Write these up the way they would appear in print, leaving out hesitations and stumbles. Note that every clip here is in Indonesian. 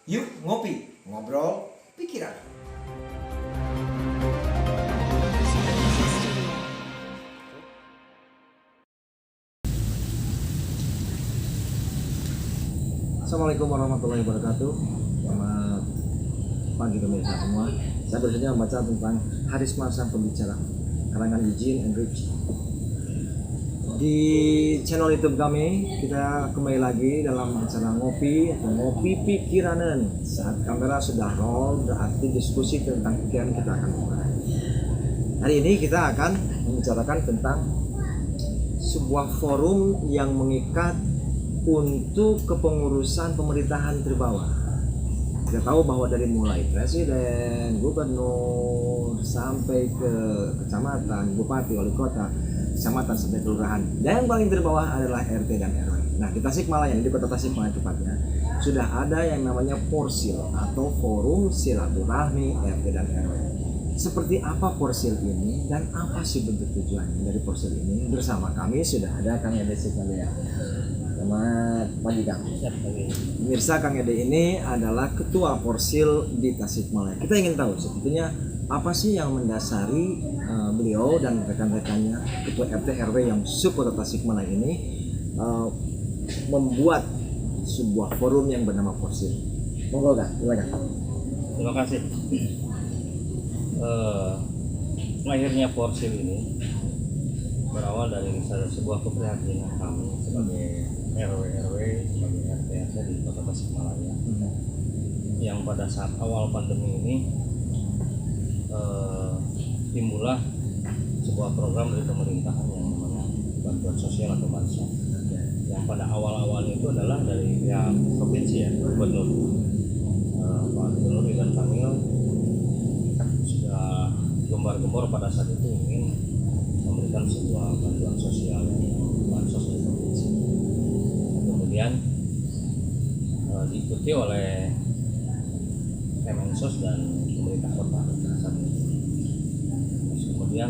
Yuk ngopi, ngobrol pikiran. Assalamualaikum warahmatullahi wabarakatuh. Selamat pagi pemirsa semua. Saya baru saja membaca tentang Harisma Sang Pembicara karangan Eugene Enrich. Di channel YouTube kami kita kembali lagi dalam acara ngopi atau ngopi pikiranan. Saat kamera sudah roll, berarti diskusi tentang pikiran kita akan mulai. Hari ini kita akan membicarakan tentang sebuah forum yang mengikat untuk kepengurusan pemerintahan terbawah. Kita tahu bahwa dari mulai presiden, gubernur, sampai ke kecamatan, bupati, wali kota, kecamatan sampai kelurahan, dan yang paling terbawah adalah RT dan RW. Nah, di Tasikmalaya, di kota Tasikmalaya tepatnya, sudah ada yang namanya Porsil atau Forum Silaturahmi RT dan RW. Seperti apa Porsil ini dan apa sih bentuk tujuannya dari Porsil ini? Bersama kami sudah ada Kang Ede Sikalia. Selamat pagi Kang. Pemirsa, Kang Ede ini adalah ketua Porsil di Tasikmalaya. Kita ingin tahu sebetulnya apa sih yang mendasari beliau dan rekan-rekannya ketua RT RW yang sekota Tasikmalaya ini membuat sebuah forum yang bernama Porsil. Monggo Kang, silakan. Terima kasih. Lahirnya Porsil ini berawal dari sebuah keprihatinan kami sebagai RW sebagai RT di kota Tasikmalaya yang pada saat awal pandemi ini timbullah sebuah program dari pemerintahan yang namanya bantuan sosial atau bansos yang pada awal-awalnya itu adalah dari pihak provinsi ya, gubernur Pak Gubernur Ridwan Kamil sudah gembar-gembor pada saat itu ingin memberikan sebuah bantuan sosial bansos di provinsi. Kemudian diikuti oleh Kemensos dan pemerintah kota saat itu. Kemudian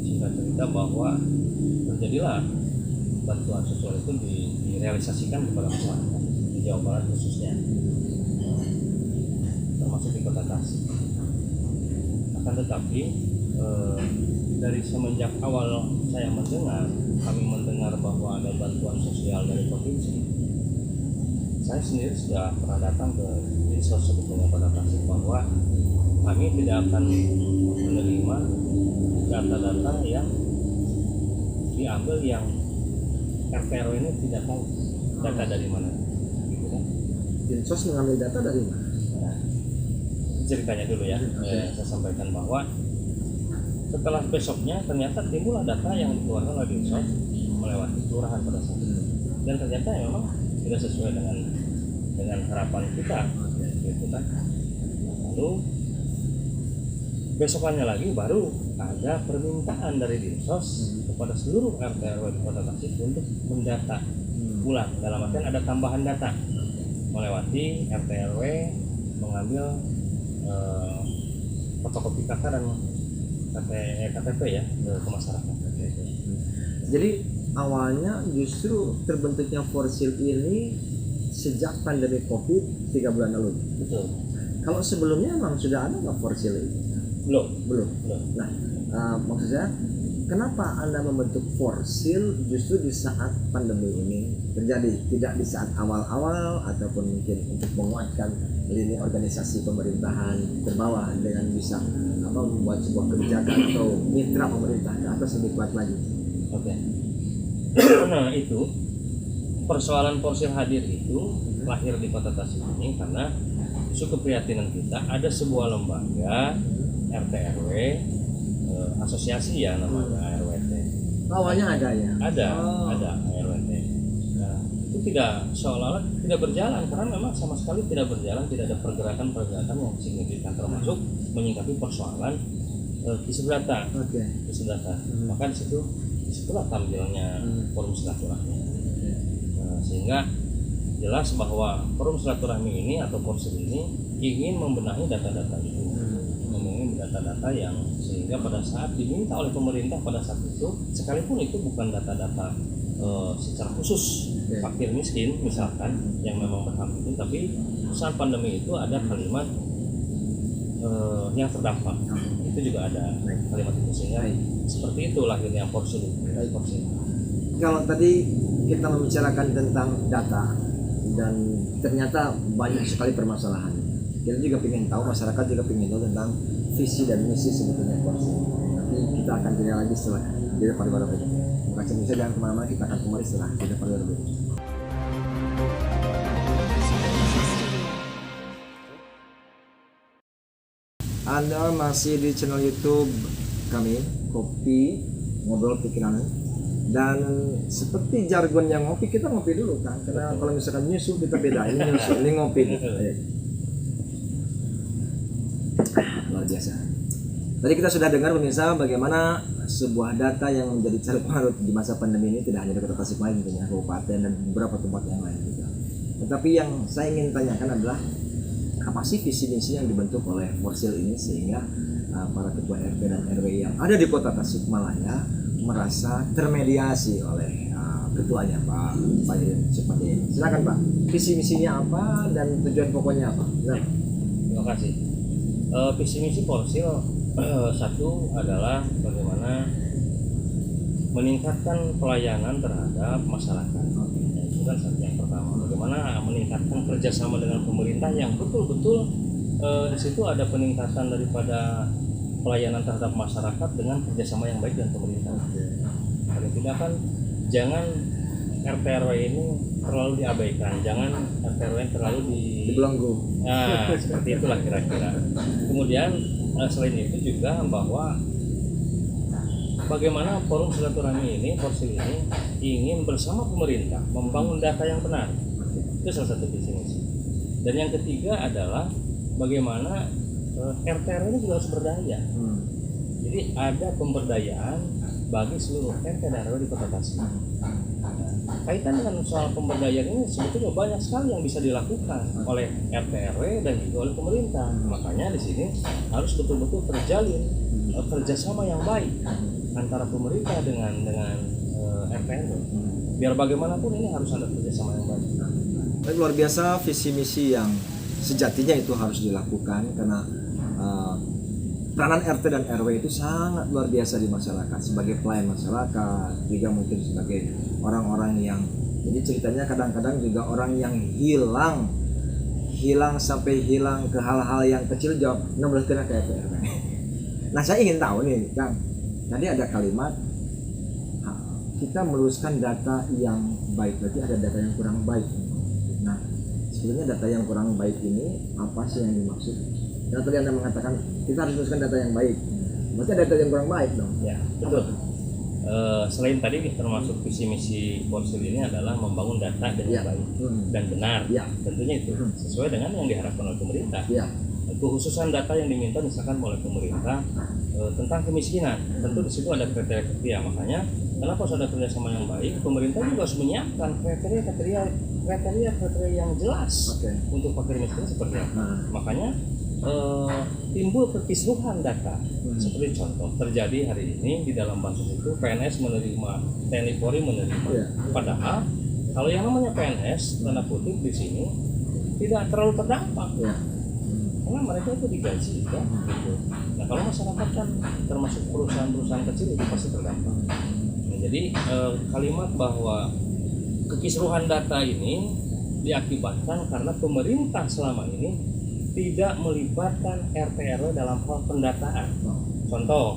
singkat cerita bahwa terjadilah bantuan sosial itu direalisasikan kepada masyarakat di Jawa Barat khususnya, termasuk di kota Tasik. Akan tetapi dari semenjak awal kami mendengar bahwa ada bantuan sosial dari provinsi, saya sendiri sudah pernah datang ke Dinsos sebetulnya pada Tasik bahwa kami tidak akan menerima data-data yang diambil yang RT RW ini tidak tahu data dari mana, gitu kan? Dinsos mengambil data dari mana? Nah, ceritanya dulu ya. Saya sampaikan bahwa setelah besoknya ternyata timbul data yang dikeluarkan oleh Dinsos melewati kelurahan pada saat itu, dan ternyata memang tidak sesuai dengan harapan kita, gitu kan. Lalu besokannya lagi baru ada permintaan dari Dinsos kepada seluruh RT RW di Kota Tasik untuk mendata ulang, dalam artian ada tambahan data melewati RT RW mengambil fotokopi KK dan KTP ya ke masyarakat. Jadi awalnya justru terbentuknya Porsil ini sejak pandemi COVID 3 bulan lalu. Betul. Kalau sebelumnya memang sudah ada nggak Porsil ini? Belum. Nah, maksudnya kenapa Anda membentuk Porsil justru di saat pandemi ini terjadi, tidak di saat awal-awal ataupun mungkin untuk menguatkan lini organisasi pemerintahan terbawah dengan bisa membuat sebuah kebijakan atau mitra pemerintah ke atas lebih kuat lagi. Oke. Nah, itu persoalan Porsil hadir itu lahir di Kota Tasik ini karena isu keprihatinan kita ada sebuah lembaga RT RW asosiasi ya namanya RWT. Awalnya ada ya? Ada RWT. Nah, itu seolah-olah tidak berjalan karena memang sama sekali tidak berjalan, tidak ada pergerakan yang signifikan termasuk menyikapi persoalan kisah data. Maka disitulah tampilnya forum silaturahmi. Sehingga jelas bahwa forum silaturahmi ini atau Porsil ini ingin membenahi data-data itu, membenahi data-data yang sehingga pada saat diminta oleh pemerintah pada saat itu, sekalipun itu bukan data-data secara khusus fakir miskin misalkan yang memang berhak itu, tapi saat pandemi itu ada kalimat yang terdampak, itu juga ada kalimat itu, sehingga seperti itu lahirnya porsi. Kalau tadi kita membicarakan tentang data dan ternyata banyak sekali permasalahan, kita juga ingin tahu, masyarakat juga ingin tahu tentang visi dan misi sebetulnya porsi. Tapi kita akan tanya lagi setelah jeda pariwara berikut. Terima kasih, jangan kemana-mana, kita akan kembali setelah jeda pariwara berikut. Anda masih di channel YouTube kami, Kopi Ngobrol Pikiran. Dan seperti jargon yang ngopi, kita ngopi dulu kan, karena kalau misalkan nyusu kita beda, ini nyusu, ini ngopi. Luar biasa. Tadi kita sudah dengar pemirsa bagaimana sebuah data yang menjadi carut marut di masa pandemi ini tidak hanya di Kota Tasikmalaya, tentunya kabupaten dan beberapa tempat yang lain juga. Tetapi yang saya ingin tanyakan adalah apa sih visi misi yang dibentuk oleh Forsil ini sehingga para ketua RT dan RW yang ada di Kota Tasikmalaya merasa termediasi oleh ketuanya Pak Yudin seperti ini. Silakan Pak, visi misinya apa dan tujuan pokoknya apa? Nah. Terima kasih. Visi misi Forsil satu adalah bagaimana meningkatkan pelayanan terhadap masyarakat. Itu kan satu yang pertama. Bagaimana meningkatkan kerjasama dengan pemerintah yang betul-betul di situ ada peningkatan daripada pelayanan terhadap masyarakat dengan kerjasama yang baik dengan pemerintah. Paling tidak kan jangan RT RW ini terlalu diabaikan, jangan RT RW terlalu dibelenggu. Nah, seperti itulah kira-kira. Kemudian selain itu juga bahwa bagaimana forum silaturahmi ini, Forsil ini ingin bersama pemerintah membangun data yang benar. Itu salah satu visi misi. Dan yang ketiga adalah bagaimana RT RW ini juga harus berdaya. Jadi ada pemberdayaan bagi seluruh RT dan RW di Kota Tasik. Kaitan dengan soal pemberdayaan ini sebetulnya banyak sekali yang bisa dilakukan oleh RT RW dan juga oleh pemerintah. Makanya di sini harus betul-betul terjalin kerjasama yang baik antara pemerintah dengan RT RW. Biar bagaimanapun ini harus ada kerjasama yang baik. Baik, luar biasa visi misi yang sejatinya itu harus dilakukan karena peranan RT dan RW itu sangat luar biasa di masyarakat sebagai pelayan masyarakat, juga mungkin sebagai orang-orang yang, jadi ceritanya kadang-kadang juga orang yang hilang sampai hilang ke hal-hal yang kecil, jawab 16 kena ke RT RW. Nah saya ingin tahu nih Kang, tadi ada kalimat kita meluruskan data yang baik, berarti ada data yang kurang baik. Nah sebenarnya data yang kurang baik ini apa sih yang dimaksud? Karena tadi Anda mengatakan kita harus meluruskan data yang baik, berarti ada data yang kurang baik dong? Ya betul. Selain tadi termasuk visi misi Forsil ini adalah membangun data dengan baik dan benar, tentunya itu sesuai dengan yang diharapkan oleh pemerintah. Kekhususan data yang diminta misalkan oleh pemerintah tentang kemiskinan, tentu di situ ada kriteria. Makanya kenapa harus ada kerjasama yang baik, pemerintah juga harus menyiapkan kriteria yang jelas untuk fakir miskin seperti apa. Makanya timbul kekisruhan data. Seperti contoh terjadi hari ini di dalam bansos itu PNS menerima, TNI Polri menerima. Padahal kalau yang namanya PNS tanda kutip di sini tidak terlalu terdampak. Karena mereka itu digaji ya, gitu. Nah kalau masyarakat kan termasuk perusahaan-perusahaan kecil itu pasti terdampak. Nah, jadi kalimat bahwa kekisruhan data ini diakibatkan karena pemerintah selama ini tidak melibatkan RT RW dalam hal pendataan. Contoh,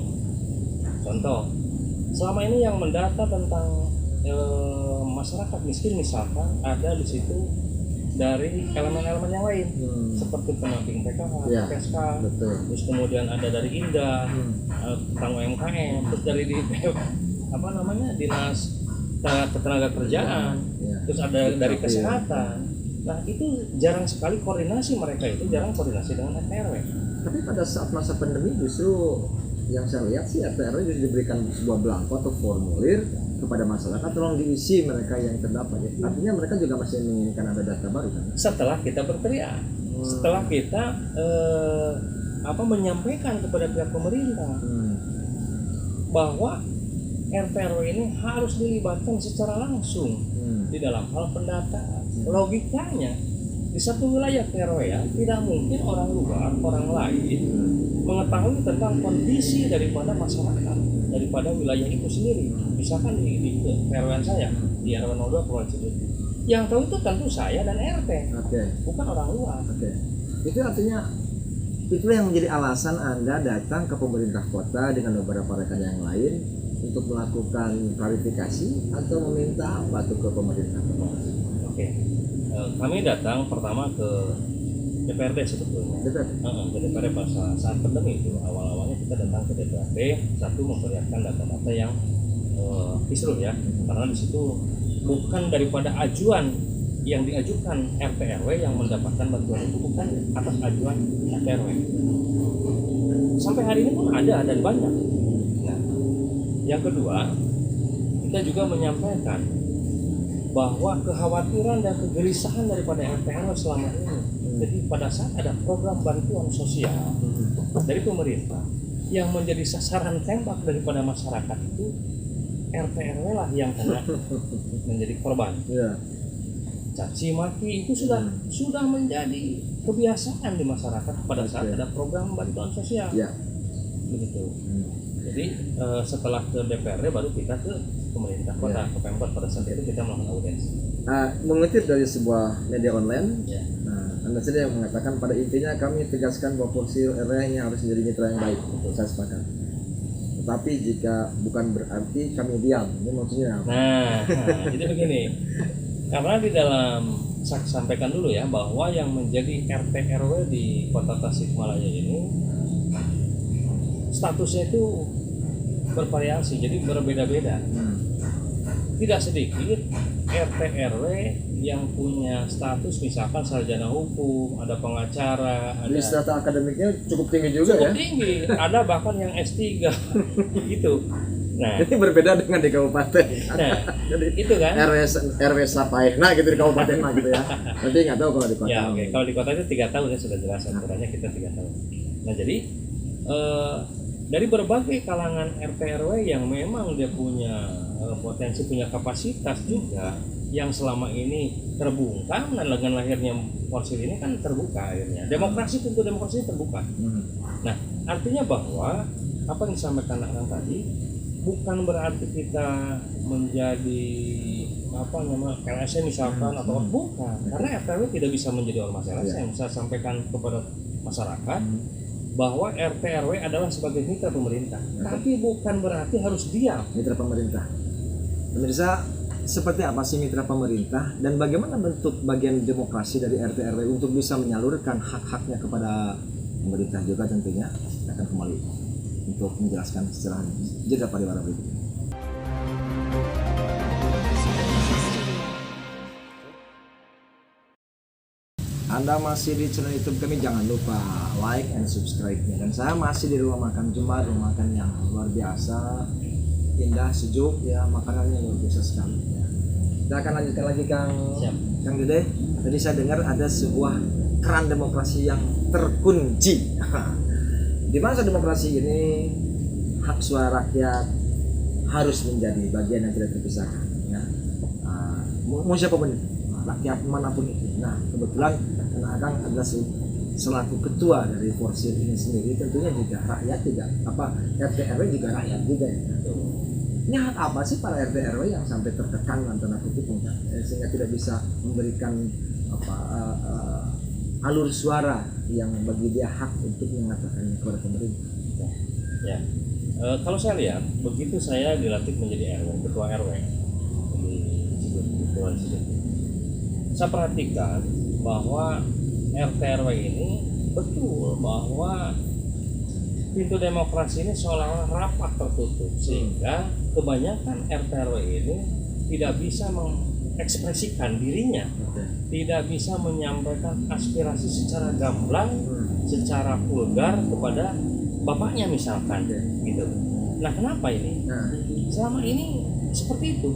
selama ini yang mendata tentang masyarakat miskin misalkan ada di situ dari elemen-elemen yang lain, seperti pendamping PKH, PSK, terus kemudian ada dari Indah, tentang UMKM, terus dari dinas ketenaga kerjaan, terus ada dari kesehatan. Nah itu jarang sekali koordinasi, mereka itu jarang koordinasi dengan RT RW. Tapi pada saat masa pandemi justru yang saya lihat sih RT RW justru diberikan sebuah belangko atau formulir kepada masyarakat, tolong diisi mereka yang terdapat. Artinya mereka juga masih menginginkan ada data baru kan? Setelah kita berteriak, setelah kita menyampaikan kepada pihak pemerintah bahwa RT RW ini harus dilibatkan secara langsung di dalam hal pendataan. Logikanya di satu wilayah RW ya, tidak mungkin orang luar, orang lain mengetahui tentang kondisi daripada masyarakat, daripada wilayah itu sendiri. Misalkan di RW saya, di RW 02 Kelurahan Cibutuh, yang tahu itu tentu saya dan RT, bukan orang luar. Itu artinya itulah yang menjadi alasan Anda datang ke pemerintah kota dengan beberapa rekan yang lain untuk melakukan klarifikasi atau meminta apa tuh ke pemerintah kota? Kami datang pertama ke DPRD sebetulnya. Ke DPRD pas saat pandemi itu, awal-awalnya kita datang ke DPRD, satu memperlihatkan data-data yang kisruh ya, karena di situ bukan daripada ajuan yang diajukan RT RW yang mendapatkan bantuan itu, bukan atas ajuan RT RW. Sampai hari ini pun ada dan banyak. Nah, yang kedua, kita juga menyampaikan bahwa kekhawatiran dan kegelisahan daripada RT RW selama ini. Jadi pada saat ada program bantuan sosial dari pemerintah yang menjadi sasaran tembak daripada masyarakat itu, RT RW lah yang kena menjadi korban. Caci maki itu sudah menjadi kebiasaan di masyarakat pada saat ada program bantuan sosial. Begitu. Jadi setelah ke DPRD baru kita ke pemerintah kota, ke Pemkot. Pada saat itu kita melakukan audiensi. Mengutip dari sebuah media online, Anda sendiri yang mengatakan pada intinya kami tegaskan bahwa fungsi RW ini harus menjadi mitra yang baik. Saya sepakat. Tetapi jika bukan berarti kami diam, ini maksudnya apa? Jadi begini, karena di dalam saya sampaikan dulu ya bahwa yang menjadi RT RW di Kota Tasikmalaya ini statusnya itu bervariasi, jadi berbeda-beda. Tidak sedikit RT RW yang punya status misalkan sarjana hukum, ada pengacara, ada strata akademiknya cukup tinggi juga ya? Cukup tinggi, ada bahkan yang S3 gitu. Nah, ini berbeda dengan di kabupaten. Nah, jadi itu kan RW Sapaehna gitu di kabupaten mah gitu ya. Nanti nggak tahu kalau di kota. Kalau di kota itu 3 tahun ya sudah jelas, aturannya kita 3 tahun. Nah, jadi dari berbagai kalangan RT RW yang memang dia punya potensi, punya kapasitas juga, yang selama ini terbungkam dan dengan lahirnya Porsil ini kan terbuka akhirnya. Demokrasi terbuka. Nah, artinya bahwa apa yang disampaikan Akang tadi bukan berarti kita menjadi LSM misalkan atau bukan, karena RT RW tidak bisa menjadi ormas LSM. Saya sampaikan kepada masyarakat bahwa RT RW adalah sebagai mitra pemerintah, tapi bukan berarti harus diam. Mitra pemerintah. Pemirsa, seperti apa sih mitra pemerintah dan bagaimana bentuk bagian demokrasi dari RT RW untuk bisa menyalurkan hak-haknya kepada pemerintah juga tentunya? Kita akan kembali untuk menjelaskan secara jeda pariwara berikut. Anda masih di channel YouTube kami, jangan lupa like and subscribe-nya. Dan saya masih di rumah makan Jembar, rumah makan yang luar biasa, indah, sejuk ya, makanannya luar biasa sekali. Kita akan lanjutkan lagi Kang Dede. Tadi saya dengar ada sebuah keran demokrasi yang terkunci. Di masa demokrasi ini hak suara rakyat harus menjadi bagian yang tidak terpisahkan. Ya. Mau siapa pun rakyat manapun itu. Nah, kebetulan karena Akang adalah selaku ketua dari Porsil ini sendiri, tentunya juga rakyat juga RT RW juga rakyat juga ya. Ini hak apa sih para RT RW yang sampai tertekan antara kutip sehingga tidak bisa memberikan alur suara yang bagi dia hak untuk mengatakan kepada pemerintah? Kalau saya lihat, begitu saya dilantik menjadi ketua RW di Cibutuh, saya perhatikan bahwa RT RW ini betul bahwa pintu demokrasi ini seolah-olah rapat tertutup, sehingga kebanyakan RT RW ini tidak bisa mengekspresikan dirinya, tidak bisa menyampaikan aspirasi secara gamblang, secara vulgar kepada bapaknya misalkan, gitu. Nah, kenapa ini? Selama ini seperti itu.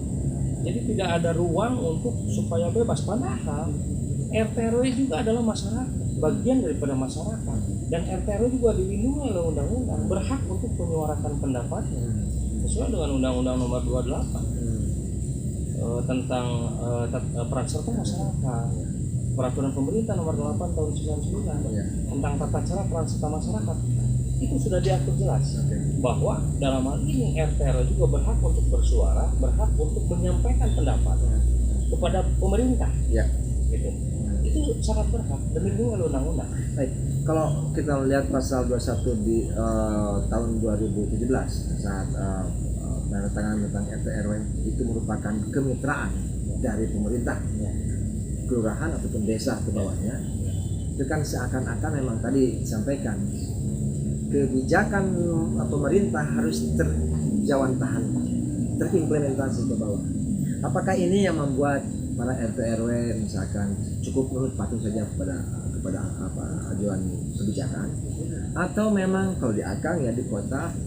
Jadi tidak ada ruang untuk supaya bebas, padahal RT RW juga adalah masyarakat, bagian daripada masyarakat, dan RT RW juga dilindungi oleh undang-undang, berhak untuk menyuarakan pendapatnya. sesuai dengan Undang-Undang Nomor 28 tentang peran serta masyarakat, peraturan pemerintah Nomor 8 tahun 99 Ya. tentang tata cara peran serta masyarakat. Itu sudah diatur jelas bahwa dalam hal ini RT RW juga berhak untuk bersuara, berhak untuk menyampaikan pendapat kepada pemerintah. Ya. Gitu. Itu sangat berhak dilindungi oleh undang-undang. Baik, kalau kita lihat pasal 21 di tahun 2017 saat penandatangan tentang RT RW itu merupakan kemitraan dari pemerintah, kelurahan ataupun desa ke bawahnya. Itu kan seakan-akan memang tadi disampaikan kebijakan pemerintah harus terjawantahan, terimplementasi ke bawah. Apakah ini yang membuat para RT RW misalkan cukup nurut patuh saja kepada ajuan kebijakan, atau memang kalau di Akang ya di kota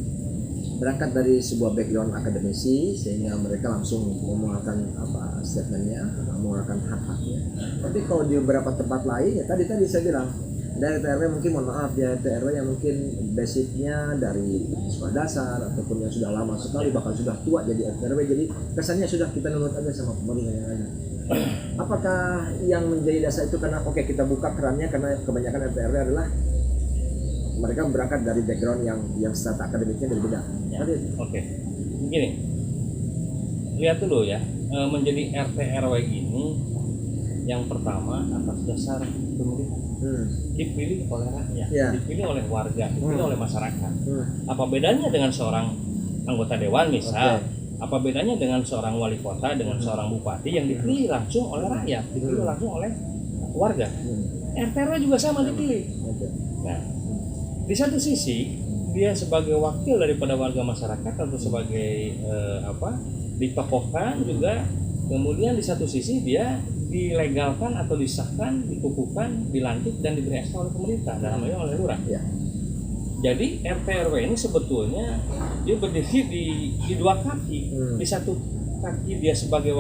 berangkat dari sebuah background akademisi sehingga mereka langsung mengeluarkan statementnya, mengeluarkan hak-haknya. Tapi kalau di beberapa tempat lain ya tadi saya bilang dari RT RW mungkin mohon maaf ya RT RW yang mungkin basicnya dari sekolah dasar ataupun yang sudah lama sekali bahkan sudah tua jadi RT RW, jadi kesannya sudah kita nurut aja sama pemerintah yang ada. Apakah yang menjadi dasar itu karena oke kita buka kerannya karena kebanyakan RT RW adalah mereka berangkat dari background yang strata akademiknya berbeda. Ya. Oke. Gini. Lihat dulu ya, menjadi RT RW ini yang pertama atas dasar pemilihan. Dipilih oleh rakyat, dipilih oleh warga, dipilih oleh masyarakat. Apa bedanya dengan seorang anggota dewan misal? Apa bedanya dengan seorang wali kota, dengan seorang bupati yang dipilih langsung oleh rakyat, dipilih langsung oleh warga? RT RW juga sama dipilih. Nah, di satu sisi dia sebagai wakil daripada warga masyarakat atau sebagai ditokohkan juga, kemudian di satu sisi dia dilegalkan atau disahkan, dikukuhkan, dilantik dan diberi SK oleh pemerintah dalam hal ini oleh lurah. Ya. Jadi RT RW ini sebetulnya dia berdiri di dua kaki. Di satu kaki dia sebagai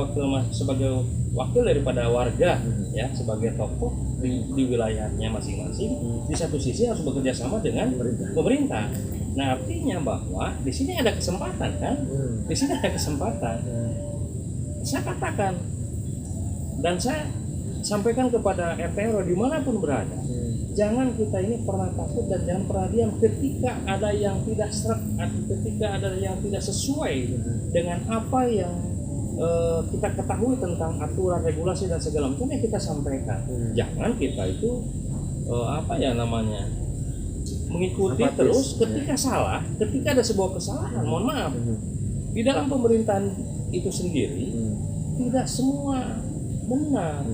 wakil daripada warga, ya, sebagai tokoh di wilayahnya masing-masing. Di satu sisi harus bekerja sama dengan pemerintah. Nah, artinya bahwa di sini ada kesempatan kan? Di sini ada kesempatan. Saya katakan dan saya sampaikan kepada RT RW dimanapun berada, jangan kita ini pernah takut dan jangan pernah diam ketika ada yang tidak seret, ketika ada yang tidak sesuai dengan apa yang kita ketahui tentang aturan, regulasi dan segala macam yang kita sampaikan. Jangan kita itu mengikuti apatis, terus ketika salah, ketika ada sebuah kesalahan. Mohon maaf, di dalam pemerintahan itu sendiri tidak semua benar.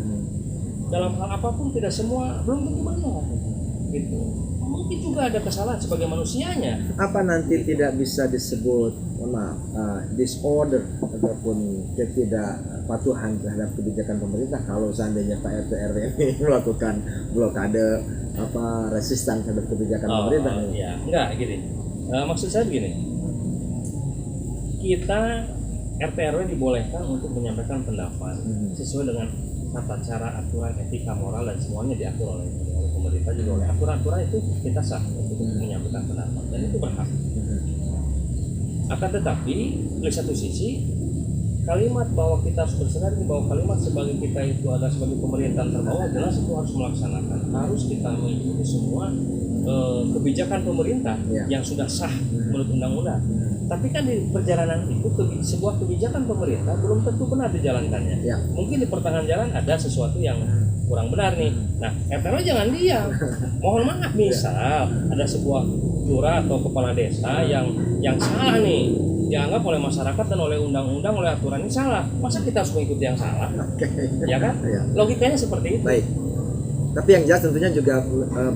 Dalam hal apapun tidak semua belum tentu benar. Gitu. Mungkin juga ada kesalahan sebagai manusianya. Apa nanti tidak bisa disebut disorder ataupun ketidakpatuhan terhadap kebijakan pemerintah kalau seandainya Pak RT RW ini melakukan blokade resisten terhadap kebijakan pemerintah? Ya, enggak gini. Maksud saya begini. Kita RT RW dibolehkan untuk menyampaikan pendapat sesuai dengan tata cara, aturan, etika, moral dan semuanya diatur oleh pemerintah juga oleh aturan-aturan itu kita sah untuk menyampaikan pendapat dan itu berhak. Akan tetapi di satu sisi kalimat bahwa kita harus berserah, bahwa kalimat sebagai kita itu adalah sebagai pemerintahan terbawah, jelas itu harus melaksanakan, harus kita mengikuti semua kebijakan pemerintah yang sudah sah menurut undang-undang. Tapi kan di perjalanan itu sebuah kebijakan pemerintah belum tentu benar dijalankannya. Mungkin di pertengahan jalan ada sesuatu yang kurang benar nih. Nah, RT RW jangan diam. Mohon maaf, misal ada sebuah lurah atau kepala desa yang salah nih, dianggap oleh masyarakat dan oleh undang-undang, oleh aturan ini salah. Masa kita harus mengikuti yang salah? Ya kan? Logikanya seperti itu. Baik. Tapi yang jelas tentunya juga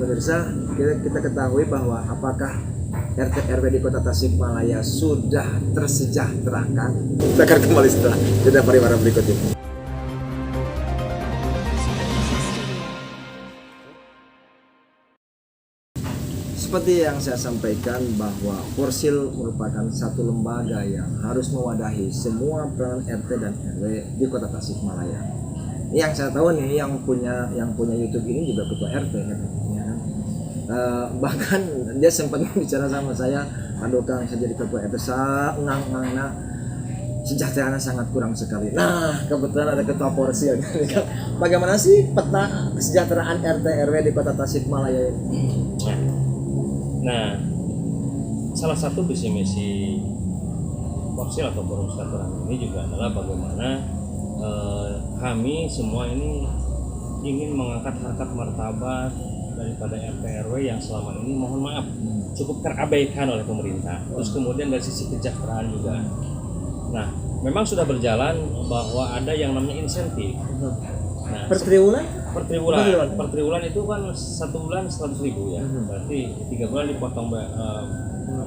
pemirsa kita ketahui bahwa apakah RT RW di Kota Tasikmalaya sudah tersejahterakan. Kita akan kembali setelah jeda pariwara berikut ini. Seperti yang saya sampaikan bahwa Porsil merupakan satu lembaga yang harus mewadahi semua peran RT dan RW di Kota Tasikmalaya. Yang saya tahu nih yang punya YouTube ini juga ketua RT kan. Bahkan dia sempat bicara sama saya, Pandukang saya jadi ketua RT ngang sejahtera sangat kurang sekali. Nah, kebetulan ada ketua Porsil. Bagaimana sih peta kesejahteraan RT RW di Kota Tasikmalaya ini? Nah, salah satu visi misi Porsil atau Forum Silaturahmi ini juga adalah bagaimana kami semua ini ingin mengangkat harkat martabat daripada RT RW yang selama ini mohon maaf cukup terabaikan oleh pemerintah. Terus kemudian dari sisi kesejahteraan juga. Nah, memang sudah berjalan bahwa ada yang namanya insentif. Nah, Per triwulan? per triwulan itu kan 1 bulan 100.000 ya. Berarti 3 bulan dipotong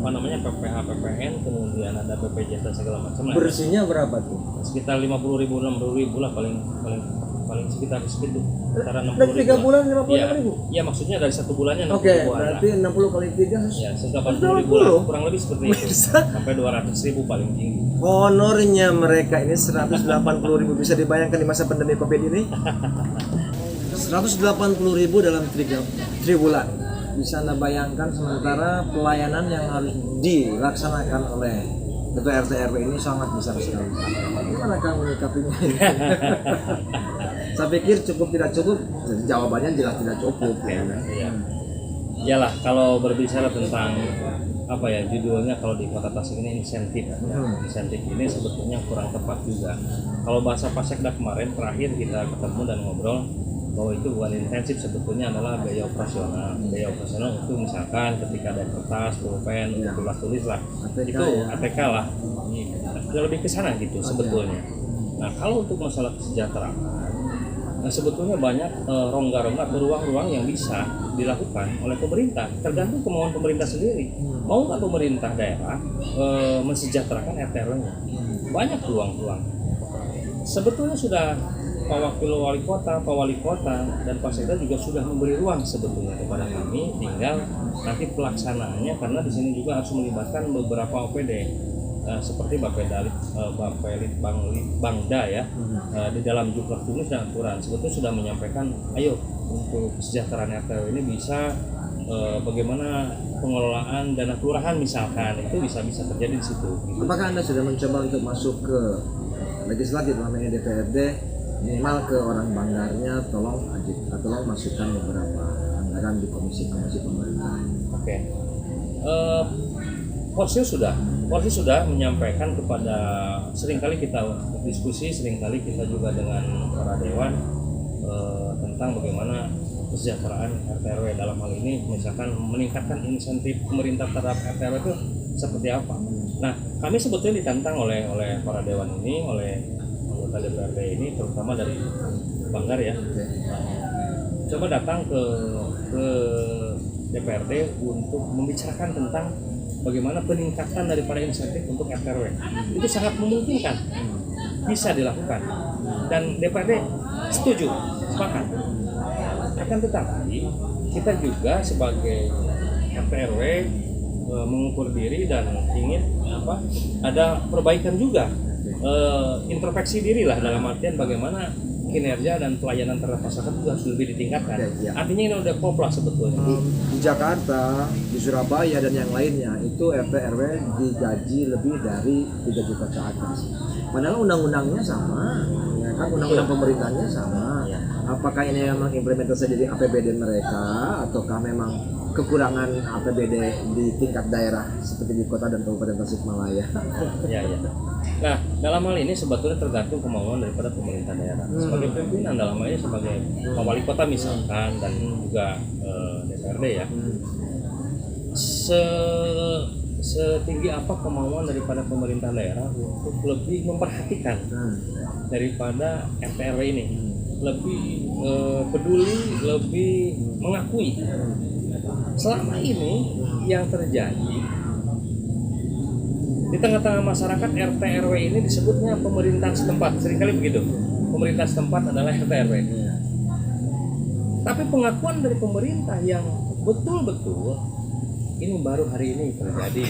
PPH, PPN, kemudian ada BPJS dan segala macam. Bersihnya berapa tuh? Sekitar 50.000, 60.000 lah paling sekitar segitu. Antara 60.000. Dari 3 bulan 50.000? Iya, maksudnya dari 1 bulannya 60.000. Oke, berarti 60 kali 3 ya, sekitar 80.000 lah, kurang lebih seperti itu. Sampai 200.000 paling tinggi. Honornya mereka ini 180.000, bisa dibayangkan di masa pandemi Covid ini? 180.000 dalam 3 bulan. Bisa Anda bayangkan, sementara pelayanan yang harus dilaksanakan oleh ketua RT RW ini sangat besar sekali. Gimana kamu menyikapinya? Saya pikir cukup tidak cukup, jawabannya jelas tidak cukup. Iya. Iyalah, kalau berbicara tentang apa ya judulnya, kalau di Kota Tasik ini insentif. Insentif ini sebetulnya kurang tepat juga. Kalau bahasa Pasekda kemarin terakhir kita ketemu dan ngobrol bahwa itu bukan intensif, sebetulnya adalah biaya operasional. Biaya operasional itu misalkan ketika ada kertas, pulpen, tulis lah, ATK, itu ya. ATK lah. Ini lebih ke sana gitu sebetulnya. Nah, kalau untuk masalah kesejahteraan, nah sebetulnya banyak rongga-rongga atau ruang-ruang yang bisa dilakukan oleh pemerintah, tergantung kemauan pemerintah sendiri. Mau nggak pemerintah daerah mensejahterakan RT RW-nya? Banyak ruang-ruang. Sebetulnya sudah Pak Wakil Wali Kota, Pak Wali Kota, dan Pak Sekda juga sudah memberi ruang sebetulnya kepada kami. Tinggal nanti pelaksanaannya, karena di sini juga harus melibatkan beberapa OPD seperti Bangda ya. Di dalam jumlah tulis dan aturan sebetulnya sudah menyampaikan, ayo untuk kesejahteraan RT RW ini bisa bagaimana pengelolaan dana kelurahan misalkan, itu bisa terjadi di situ. Gitu. Apakah Anda sudah mencoba untuk masuk ke legislatif, namanya DPRD, minimal ke orang Banggarnya, tolong masukkan beberapa anggaran di komisi-komisi pemerintah? Oke. Porsi sudah menyampaikan kepada, seringkali kita diskusi, seringkali kita juga dengan para dewan tentang bagaimana kesejahteraan RT RW dalam hal ini, misalkan meningkatkan insentif pemerintah terhadap RT RW itu seperti apa. Nah, kami sebetulnya ditantang oleh para dewan ini, oleh anggota DPRD ini, terutama dari Banggar ya. Coba datang ke DPRD untuk membicarakan tentang bagaimana peningkatan daripada insentif untuk RT RW. Itu sangat memungkinkan, bisa dilakukan, dan DPRD setuju, sepakat. Akan tetapi kita juga sebagai RT RW mengukur diri dan ingin ada perbaikan juga, introspeksi diri lah, dalam artian bagaimana kinerja dan pelayanan terhadap masyarakat juga harus lebih ditingkatkan. Artinya ini udah koplah sebetulnya. Di Jakarta, di Surabaya dan yang lainnya itu RT RW digaji lebih dari 3 juta ke atas. Padahal undang-undangnya sama, ya kan, undang-undang pemerintahnya sama. Apakah ini memang implementasi dari APBD mereka, ataukah memang kekurangan APBD di tingkat daerah seperti di kota dan kabupaten Tasikmalaya? Ya. Nah, dalam hal ini sebetulnya tergantung kemauan daripada pemerintah daerah. Sebagai pimpinan, dalam hal ini sebagai Pak Wali Kota misalkan, dan juga DPRD ya. Setinggi apa kemauan daripada pemerintah daerah untuk lebih memperhatikan daripada RT RW ini, lebih peduli, lebih mengakui. Selama ini yang terjadi di tengah-tengah masyarakat, RT RW ini disebutnya pemerintahan setempat, seringkali begitu. Pemerintah setempat adalah RT RW. Tapi pengakuan dari pemerintah yang betul-betul ini baru hari ini terjadi.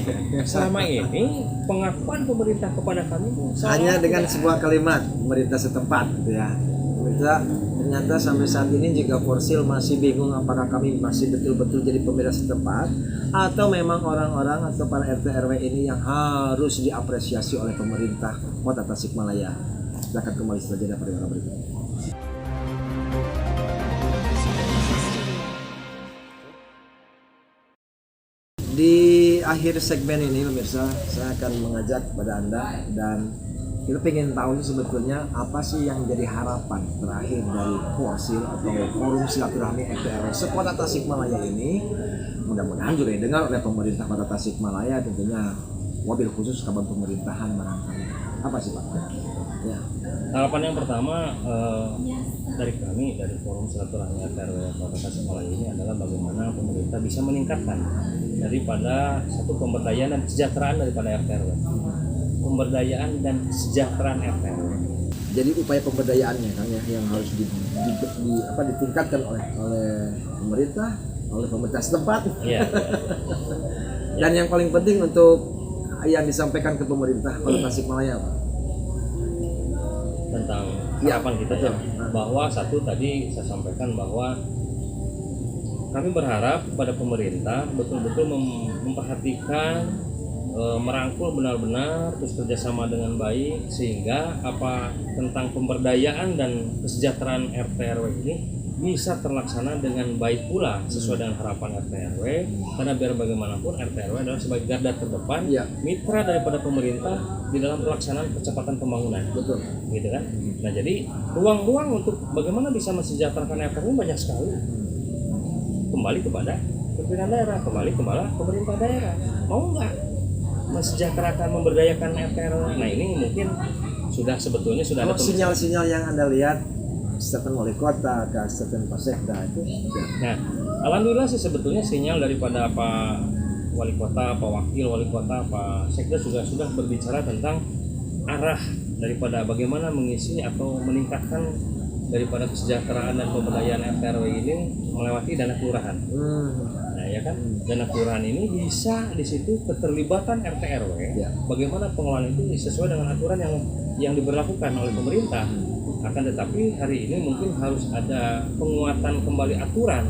Selama ini pengakuan pemerintah kepada kami hanya dengan sebuah kalimat pemerintah setempat, gitu ya. Pemerintah Ternyata sampai saat ini juga Forsil masih bingung apakah kami masih betul-betul jadi pembeda setempat atau memang orang-orang atau para RT RW ini yang harus diapresiasi oleh pemerintah Kota Tasikmalaya. Kita akan kembali setelah jeda pada berikut. Di akhir segmen ini pemirsa, saya akan mengajak pada Anda dan kita pengen tahu sebetulnya apa sih yang jadi harapan terakhir dari Forsil atau Forum Silaturahmi RT RW Sekota Tasikmalaya ini. Mudah-mudahan juga didengar oleh pemerintah Kota Tasikmalaya, tentunya wabil khusus kabar pemerintahan barangkali. Apa sih Pak? Ya. Harapan yang pertama dari kami, dari Forum Silaturahmi RT RW Kota Tasikmalaya ini adalah bagaimana pemerintah bisa meningkatkan daripada satu pemberdayaan dan kesejahteraan daripada RT RW. Pemberdayaan dan kesejahteraan RT RW. Jadi upaya pemberdayaannya kan ya yang harus ditingkatkan oleh pemerintah, oleh pemerintah setempat. Iya. Dan yang paling penting untuk yang disampaikan ke pemerintah Kota Tasikmalaya Pak. Tentang Ya, harapan kita betul. bahwa satu tadi saya sampaikan bahwa kami berharap kepada pemerintah betul-betul memperhatikan, merangkul benar-benar, terus kerjasama dengan baik sehingga apa tentang pemberdayaan dan kesejahteraan RT RW ini bisa terlaksana dengan baik pula sesuai dengan harapan RT RW, karena biar bagaimanapun RT RW adalah sebagai garda terdepan, Ya. mitra daripada pemerintah di dalam pelaksanaan percepatan pembangunan. Betul. Gitu kan? Nah, jadi ruang-ruang untuk bagaimana bisa mensejahterakan RT RW banyak sekali. Kembali kepada pimpinan daerah, kembali kepada pemerintah daerah. Mau nggak mensejahterakan, memberdayakan RT RW? Nah, ini mungkin sebetulnya sudah ada Sinyal-sinyal yang Anda lihat statement wali kota, statement Pak Sekda itu. Nah, alhamdulillah sih sebetulnya sinyal daripada Pak Wali Kota, Pak Wakil Wali Kota, Pak Sekda sudah berbicara tentang arah daripada bagaimana mengisi atau meningkatkan daripada kesejahteraan dan pemberdayaan RT RW ini melewati dana kelurahan. Nah, ya kan, dana kelurahan ini bisa di situ keterlibatan RT RW. Ya. Bagaimana pengelolaan itu sesuai dengan aturan yang diberlakukan oleh pemerintah. Akan tetapi hari ini mungkin harus ada penguatan kembali aturan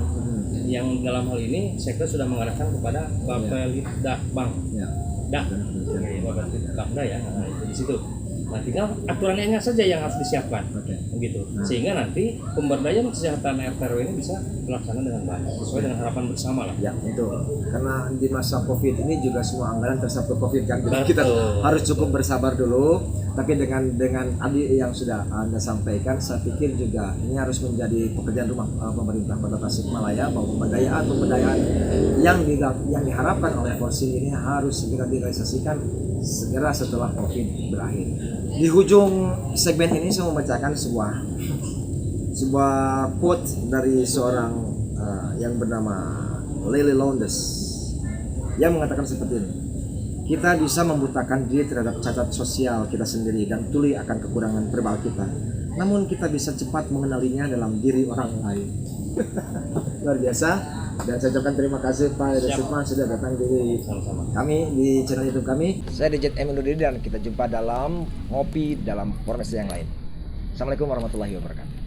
yang dalam hal ini Sekda sudah mengarahkan kepada Bapelitda Bank. Ya. Bapelitda ya, nah, itu di situ. Nah, tinggal aturannya saja yang harus disiapkan. Oke. Begitu. Sehingga nanti pemberdayaan kesejahteraan RT RW ini bisa dilaksanakan dengan baik sesuai dengan harapan bersama lah. Ya, itu. Karena di masa Covid ini juga semua anggaran tersangkut Covid kan. Jadi kita Betul. harus cukup bersabar dulu. Tapi dengan tadi yang sudah Anda sampaikan, saya pikir juga ini harus menjadi pekerjaan rumah pemerintah Kota Tasikmalaya bahwa pemberdayaan yang diharapkan oleh Forsil ini harus segera direalisasikan segera setelah Covid berakhir. Di ujung segmen ini saya membacakan sebuah quote dari seorang yang bernama Lily Lowndes yang mengatakan seperti ini. Kita bisa membutakan diri terhadap cacat sosial kita sendiri dan tuli akan kekurangan verbal kita. Namun kita bisa cepat mengenalinya dalam diri orang lain. Luar biasa. Dan saya ucapkan terima kasih Pak Resutman sudah datang di Sama-sama. kami di channel YouTube kami. Saya Dijet Eminudiri dan kita jumpa dalam ngopi dalam Formes yang lain. Assalamualaikum warahmatullahi wabarakatuh.